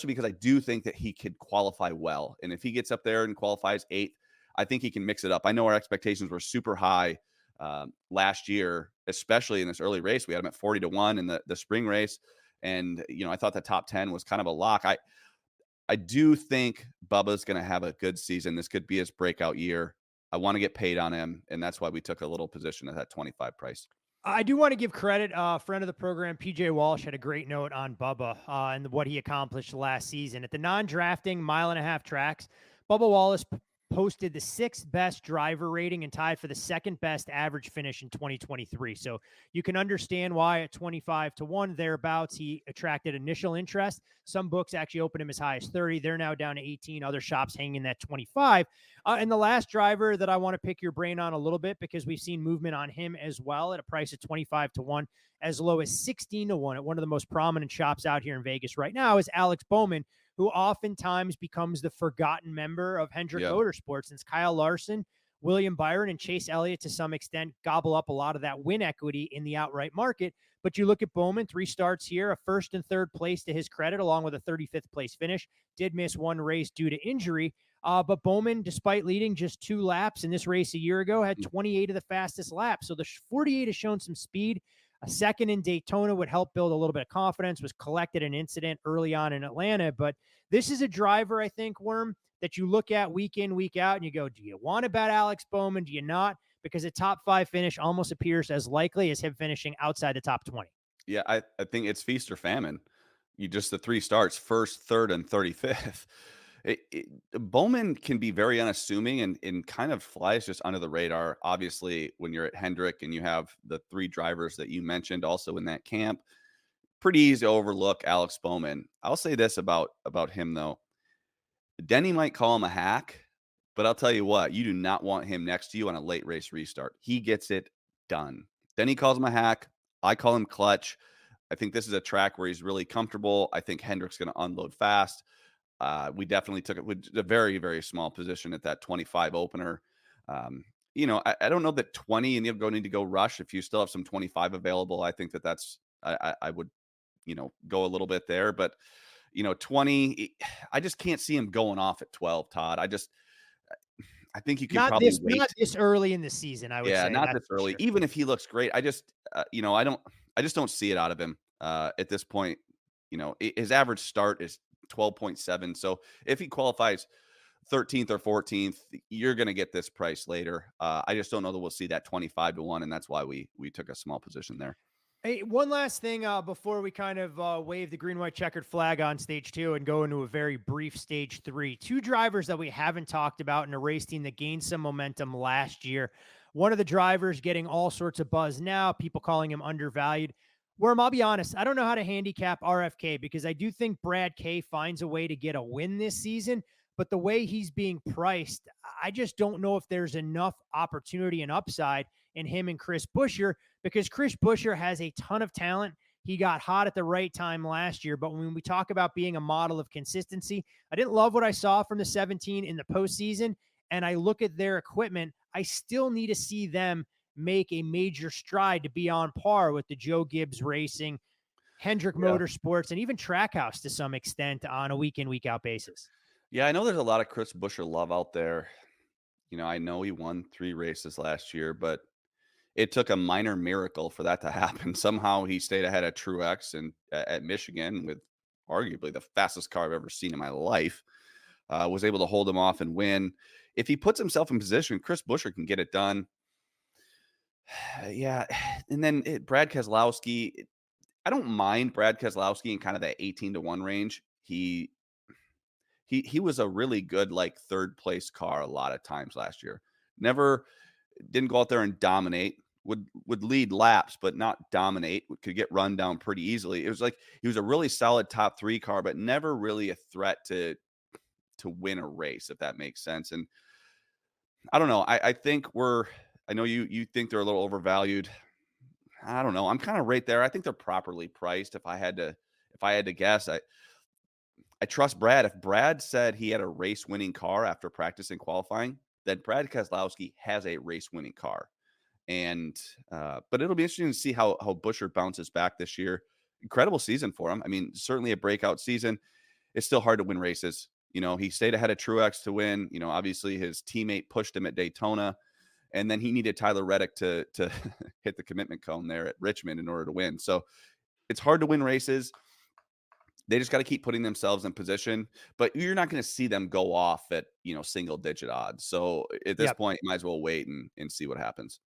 because I do think that he could qualify well. And if he gets up there and qualifies 8th, I think he can mix it up. I know our expectations were super high last year, especially in this early race. We had him at 40-1 in the spring race. And, I thought the top 10 was kind of a lock. I do think Bubba's going to have a good season. This could be his breakout year. I want to get paid on him, and that's why we took a little position at that 25 price. I do want to give credit. Friend of the program, PJ Walsh, had a great note on Bubba and what he accomplished last season. At the non-drafting mile-and-a-half tracks, Bubba Wallace posted the 6th best driver rating and tied for the 2nd best average finish in 2023. So you can understand why at 25-1 thereabouts, he attracted initial interest. Some books actually opened him as high as 30. They're now down to 18. Other shops hanging that 25. And the last driver that I want to pick your brain on a little bit, because we've seen movement on him as well at a price of 25-1, as low as 16-1 at one of the most prominent shops out here in Vegas right now, is Alex Bowman, who oftentimes becomes the forgotten member of Hendrick Motorsports, since Kyle Larson, William Byron, and Chase Elliott to some extent gobble up a lot of that win equity in the outright market. But you look at Bowman, 3 starts here, a 1st and 3rd place to his credit, along with a 35th place finish. Did miss 1 race due to injury. But Bowman, despite leading just 2 laps in this race a year ago, had 28 of the fastest laps. So the 48 has shown some speed. A 2nd in Daytona would help build a little bit of confidence, was collected an incident early on in Atlanta. But this is a driver, I think, Worm, that you look at week in, week out, and you go, do you want to bet Alex Bowman? Do you not? Because a top 5 finish almost appears as likely as him finishing outside the top 20. Yeah, I think it's feast or famine. You just the 3 starts, 1st, 3rd, and 35th. Bowman can be very unassuming and kind of flies just under the radar. Obviously, when you're at Hendrick and you have the 3 drivers that you mentioned also in that camp, pretty easy to overlook Alex Bowman. I'll say this about him, though. Denny might call him a hack, but I'll tell you what, you do not want him next to you on a late race restart. He gets it done. Denny calls him a hack. I call him clutch. I think this is a track where he's really comfortable. I think Hendrick's going to unload fast. We definitely took it with a very, very small position at that 25 opener. I don't know that 20 and you're going to need to go rush. If you still have some 25 available, I think that's I would, go a little bit there. But, 20, I just can't see him going off at 12, Todd. I think you can probably wait. Not this early in the season, I would say. Yeah, not this early. Sure. Even if he looks great, I just, I just don't see it out of him at this point. His average start is 12.7. So if he qualifies 13th or 14th, you're going to get this price later. I just don't know that we'll see that 25-1, and that's why we took a small position there. Hey, one last thing before we kind of wave the green, white checkered flag on stage 2 and go into a very brief stage 3. 2 drivers that we haven't talked about in a race team that gained some momentum last year. One of the drivers getting all sorts of buzz now, people calling him undervalued. Worm, I'll be honest, I don't know how to handicap RFK, because I do think Brad K finds a way to get a win this season, but the way he's being priced, I just don't know if there's enough opportunity and upside in him and Chris Buescher, because Chris Buescher has a ton of talent. He got hot at the right time last year, but when we talk about being a model of consistency, I didn't love what I saw from the 17 in the postseason, and I look at their equipment, I still need to see them make a major stride to be on par with the Joe Gibbs Racing, Hendrick Motorsports, and even Trackhouse to some extent on a week in, week out basis. Yeah, I know there's a lot of Chris Buescher love out there. I know he won 3 races last year, but it took a minor miracle for that to happen. Somehow he stayed ahead of Truex and at Michigan with arguably the fastest car I've ever seen in my life. Was able to hold him off and win. If he puts himself in position, Chris Buescher can get it done. Yeah. And then Brad Keselowski, I don't mind Brad Keselowski in kind of that 18-1 range. He was a really good, 3rd place car a lot of times last year. Didn't go out there and dominate, would lead laps, but not dominate, could get run down pretty easily. It was like he was a really solid top 3 car, but never really a threat to win a race, if that makes sense. And I don't know. I think I know you think they're a little overvalued. I don't know. I'm kind of right there. I think they're properly priced. If I had to guess, I trust Brad. If Brad said he had a race winning car after practice and qualifying, then Brad Keselowski has a race winning car. And but it'll be interesting to see how Buescher bounces back this year. Incredible season for him. I mean, certainly a breakout season. It's still hard to win races. He stayed ahead of Truex to win. Obviously his teammate pushed him at Daytona. And then he needed Tyler Reddick to hit the commitment cone there at Richmond in order to win. So it's hard to win races. They just got to keep putting themselves in position, but you're not going to see them go off at, single digit odds. So at this point, you might as well wait and see what happens.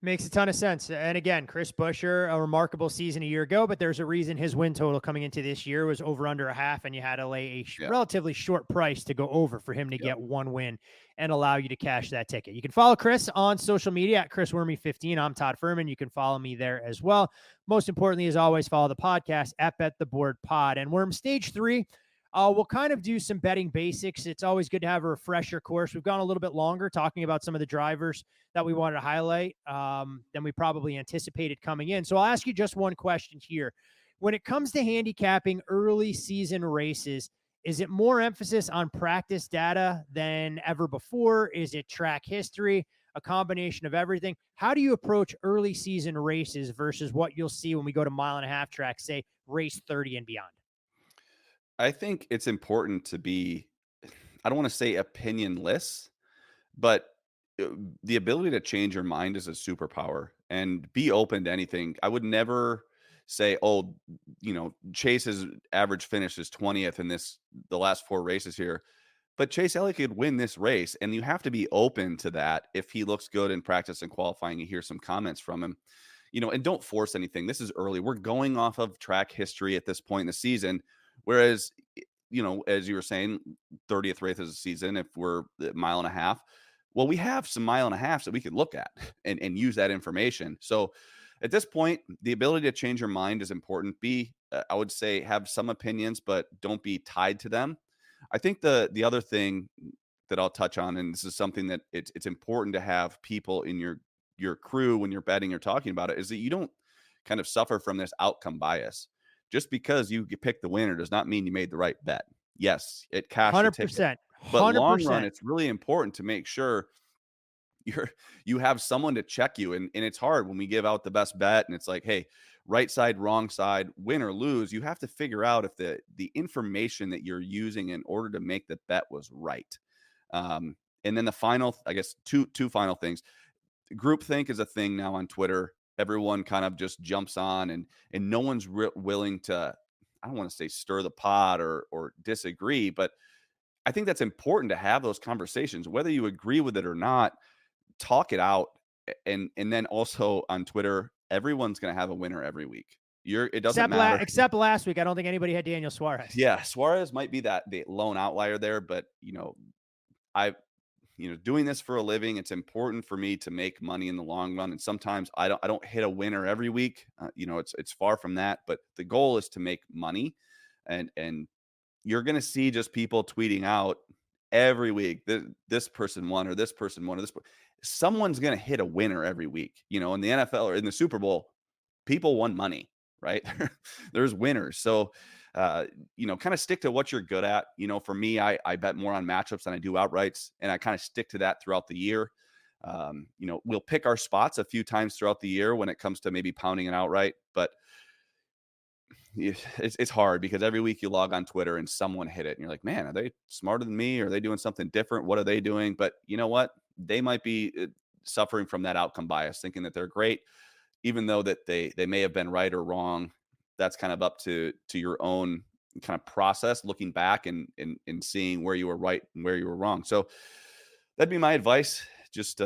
Makes a ton of sense. And again, Chris Buescher, a remarkable season a year ago, but there's a reason his win total coming into this year was over under a half, and you had to lay a relatively short price to go over for him to get one win and allow you to cash that ticket. You can follow Chris on social media at Chris Werme 15. I'm Todd Fuhrman. You can follow me there as well. Most importantly, as always, follow the podcast at Bet the Board Pod. And we're in stage 3. We'll kind of do some betting basics. It's always good to have a refresher course. We've gone a little bit longer talking about some of the drivers that we wanted to highlight than we probably anticipated coming in. So I'll ask you just one question here. When it comes to handicapping early season races, is it more emphasis on practice data than ever before? Is it track history, a combination of everything? How do you approach early season races versus what you'll see when we go to mile-and-a-half tracks, say race 30 and beyond? I think it's important to be, I don't want to say opinionless, but the ability to change your mind is a superpower and be open to anything. I would never say, oh, Chase's average finish is 20th in the last 4 races here, but Chase Elliott could win this race. And you have to be open to that. If he looks good in practice and qualifying, you hear some comments from him, and don't force anything. This is early. We're going off of track history at this point in the season. Whereas, as you were saying, 30th race of the season, if we're a mile and a half, well, we have some mile and a half that we could look at and use that information. So at this point, the ability to change your mind is important. I would say, have some opinions, but don't be tied to them. I think the other thing that I'll touch on, and this is something that it's important to have people in your crew when you're betting or talking about it, is that you don't kind of suffer from this outcome bias. Just because you pick the winner does not mean you made the right bet. Yes, it cashed 100%. But long run, it's really important to make sure you have someone to check you. And it's hard when we give out the best bet and it's like, hey, right side, wrong side, win or lose. You have to figure out if the information that you're using in order to make the bet was right. And then the final, I guess, two final things. Groupthink is a thing now on Twitter. Everyone kind of just jumps on and no one's willing to, I don't want to say stir the pot or disagree, but I think that's important to have those conversations, whether you agree with it or not. Talk it out. And then also on Twitter, everyone's going to have a winner every week. It doesn't matter. Except last week, I don't think anybody had Daniel Suarez. Yeah, Suarez might be the lone outlier there, but doing this for a living, it's important for me to make money in the long run. And sometimes I don't hit a winner every week. It's far from that, but the goal is to make money. And you're going to see just people tweeting out every week, this person won or this person won or this. Someone's going to hit a winner every week. In the NFL or in the Super Bowl, people won money, right? There's winners. So, kind of stick to what you're good at. For me, I bet more on matchups than I do outrights, and I kind of stick to that throughout the year. We'll pick our spots a few times throughout the year when it comes to maybe pounding an outright, but it's hard because every week you log on Twitter and someone hit it and you're like, man, are they smarter than me? Are they doing something different? What are they doing? But you know what? They might be suffering from that outcome bias, thinking that they're great, even though that they may have been right or wrong. That's kind of up to your own kind of process, looking back and seeing where you were right and where you were wrong. So that'd be my advice. Just,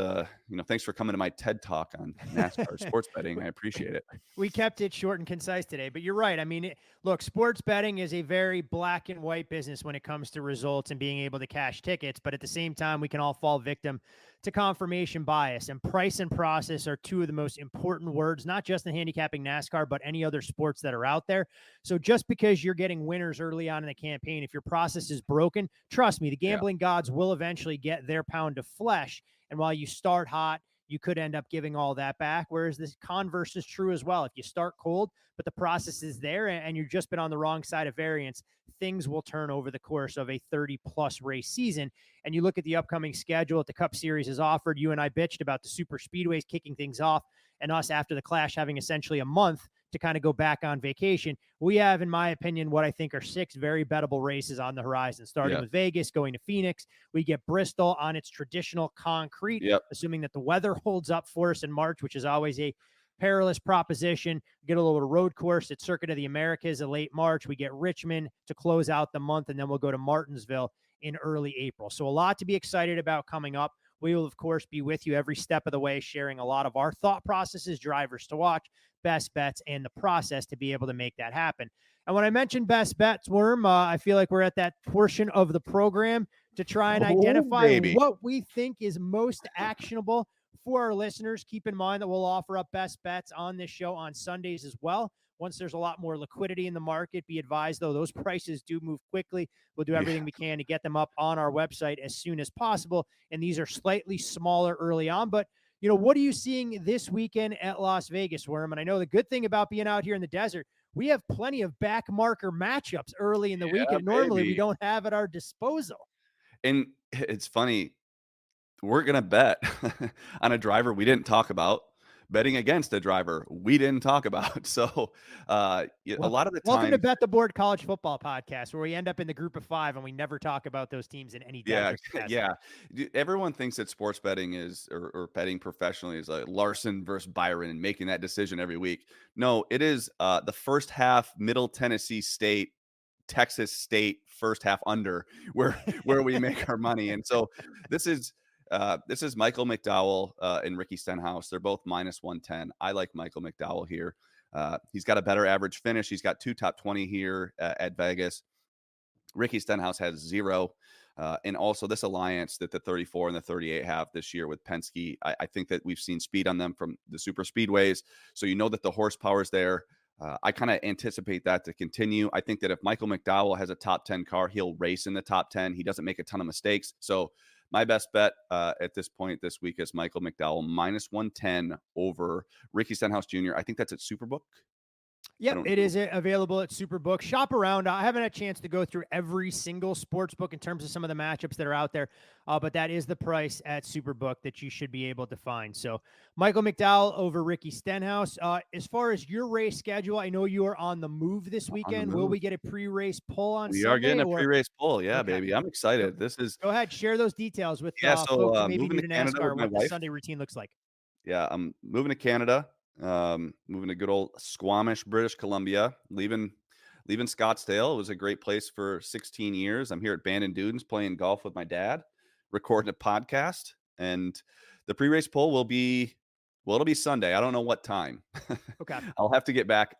thanks for coming to my TED Talk on NASCAR sports betting. I appreciate it. We kept it short and concise today, but you're right. I mean, look, sports betting is a very black and white business when it comes to results and being able to cash tickets. But at the same time, we can all fall victim to confirmation bias, and price and process are two of the most important words, not just in handicapping NASCAR, but any other sports that are out there. So just because you're getting winners early on in the campaign, if your process is broken, trust me, the gambling gods will eventually get their pound of flesh. And while you start hot, you could end up giving all that back. Whereas the converse is true as well. If you start cold, but the process is there and you've just been on the wrong side of variance, things will turn over the course of a 30-plus race season. And you look at the upcoming schedule that the Cup Series has offered. You and I bitched about the super speedways kicking things off and us after the Clash having essentially a month to kind of go back on vacation. We have, in my opinion, what I think are 6 very bettable races on the horizon, starting with Vegas, going to Phoenix. We get Bristol on its traditional concrete, assuming that the weather holds up for us in March, which is always a perilous proposition. Get a little road course at Circuit of the Americas in late March. We get Richmond to close out the month, and then we'll go to Martinsville in early April. So a lot to be excited about coming up. We will, of course, be with you every step of the way, sharing a lot of our thought processes, drivers to watch, best bets, and the process to be able to make that happen. And when I mentioned best bets, Werme, I feel like we're at that portion of the program to try and identify what we think is most actionable for our listeners. Keep in mind that we'll offer up best bets on this show on Sundays as well. Once there's a lot more liquidity in the market, be advised, though, those prices do move quickly. We'll do everything we can to get them up on our website as soon as possible. And these are slightly smaller early on. But, you know, what are you seeing this weekend at Las Vegas, Werme? And I know the good thing about being out here in the desert, we have plenty of back marker matchups early in the weekend. Normally, we don't have at our disposal. And it's funny, we're going to bet on a driver we didn't talk about, betting against a driver we didn't talk about. So a lot of the time. Welcome to Bet the Board College Football Podcast, where we end up in the group of 5 and we never talk about those teams in any depth. Yeah. Everyone thinks that sports betting is, or betting professionally is like Larson versus Byron and making that decision every week. No, it is the first half, Middle Tennessee State, Texas State first half under where we make our money. And so this is Michael McDowell and Ricky Stenhouse. They're both minus 110. I like Michael McDowell here. He's got a better average finish. He's got 2 top 20 here at Vegas. Ricky Stenhouse has 0. And also this alliance that the 34 and the 38 have this year with Penske. I think that we've seen speed on them from the super speedways. So you know that the horsepower is there. I kind of anticipate that to continue. I think that if Michael McDowell has a top 10 car, he'll race in the top 10. He doesn't make a ton of mistakes. So my best bet at this point this week is Michael McDowell minus 110 over Ricky Stenhouse Jr. I think that's at Superbook. Yep, it is available at Superbook. Shop around. I haven't had a chance to go through every single sports book in terms of some of the matchups that are out there, but that is the price at Superbook that you should be able to find. So Michael McDowell over Ricky Stenhouse. As far as your race schedule, I know you are on the move this weekend. Will we get a pre-race poll on Sunday? We are getting a pre-race poll. Yeah, okay. Baby. I'm excited. This is. Go ahead. Share those details with folks who maybe new to NASCAR, what the Sunday routine looks like. Yeah, I'm moving to Canada. Moving to good old Squamish, British Columbia, leaving Scottsdale. It was a great place for 16 years. I'm here at Bandon Dunes playing golf with my dad, recording a podcast, and the pre-race poll will be, it'll be Sunday. I don't know what time. Okay. I'll have to get back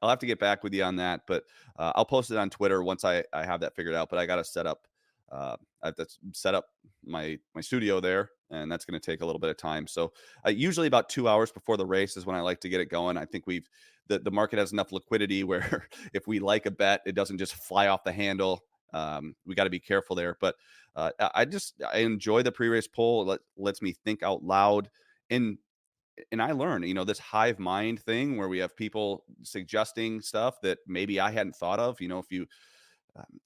with you on that, but I'll post it on Twitter once I have that figured out. But I got to set up, I have to set up my studio there, and that's going to take a little bit of time. So usually about 2 hours before the race is when I like to get it going. I think the market has enough liquidity where if we like a bet, it doesn't just fly off the handle. We got to be careful there. But I enjoy the pre-race poll. It lets me think out loud. And I learn, this hive mind thing where we have people suggesting stuff that maybe I hadn't thought of.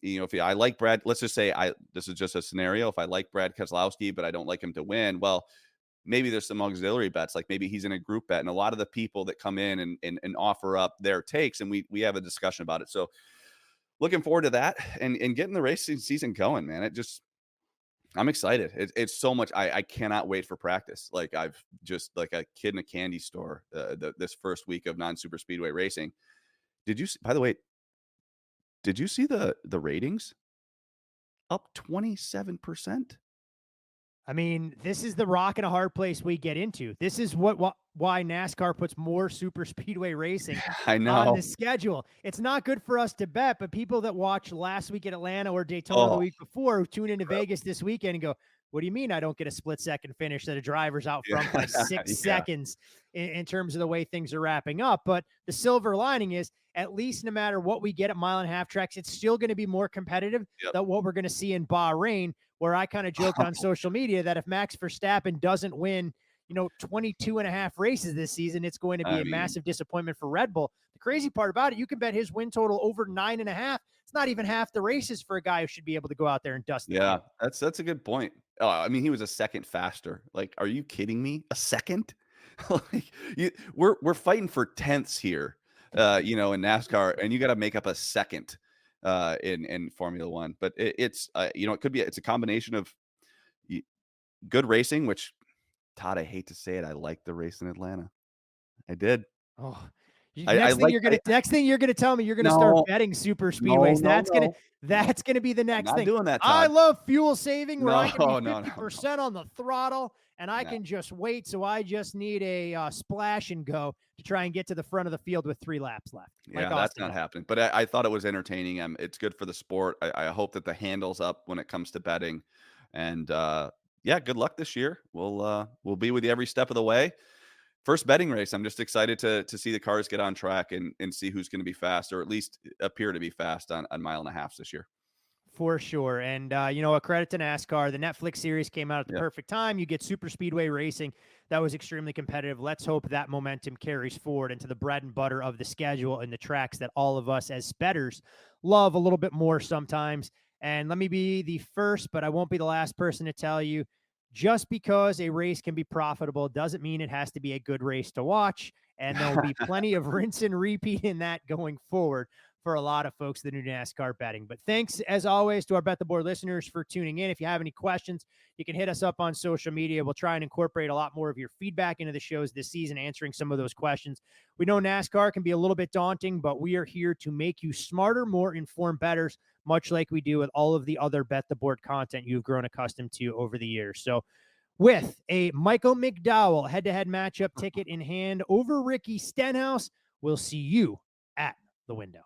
If I like Brad, let's just say this is just a scenario. If I like Brad Keselowski, but I don't like him to win, well, maybe there's some auxiliary bets. Like maybe he's in a group bet, and a lot of the people that come in and offer up their takes, and we have a discussion about it. So looking forward to that and getting the racing season going, man. I'm excited. It's so much. I cannot wait for practice. Like I've just like a kid in a candy store this first week of non-super speedway racing. By the way, did you see the ratings? Up 27%. I mean, this is the rock and a hard place we get into. This is why NASCAR puts more super speedway racing on the schedule. It's not good for us to bet, but people that watch last week at Atlanta or Daytona the week before who tune into Vegas this weekend and go, what do you mean I don't get a split-second finish that a driver's out front by 6 seconds in terms of the way things are wrapping up? But the silver lining is, at least no matter what we get at mile-and-a-half tracks, it's still going to be more competitive than what we're going to see in Bahrain, where I kind of joked on social media that if Max Verstappen doesn't win, 22 and a half races this season, it's going to be a massive disappointment for Red Bull. The crazy part about it, you can bet his win total over 9.5. It's not even half the races for a guy who should be able to go out there and dust. Yeah, that's a good point. Oh, I mean, he was a second faster. Like, are you kidding me? A second? Like, we're fighting for tenths here, you know, in NASCAR, and you got to make up a second in Formula One. But it's you know, it's a combination of good racing, which Todd, I hate to say it, I like the race in Atlanta. I did. Oh, I like. next thing you're gonna tell me you're gonna start No, betting super no, speedways. no, no. That's gonna be the I'm next not thing. doing that, I Todd. love fuel saving where I can No, be no, no, 50% on the throttle and I no. can just wait. So I just need a splash and go to try and get to the front of the field with 3 laps left. Yeah, that's not happening. But I thought it was entertaining. It's good for the sport. I hope that the handle's up when it comes to betting. And yeah, good luck this year. We'll be with you every step of the way. First betting race. I'm just excited to see the cars get on track and see who's going to be fast, or at least appear to be fast on mile and a half this year. For sure. And, you know, a credit to NASCAR. The Netflix series came out at the perfect time. You get super speedway racing. That was extremely competitive. Let's hope that momentum carries forward into the bread and butter of the schedule and the tracks that all of us as bettors love a little bit more sometimes. And let me be the first, but I won't be the last person to tell you, just because a race can be profitable doesn't mean it has to be a good race to watch. And there will be plenty of rinse and repeat in that going forward for a lot of folks that do NASCAR betting. But thanks, as always, to our Bet the Board listeners for tuning in. If you have any questions, you can hit us up on social media. We'll try and incorporate a lot more of your feedback into the shows this season, answering some of those questions. We know NASCAR can be a little bit daunting, but we are here to make you smarter, more informed bettors, much like we do with all of the other Bet the Board content you've grown accustomed to over the years. So with a Michael McDowell head-to-head matchup ticket in hand over Ricky Stenhouse, we'll see you at the window.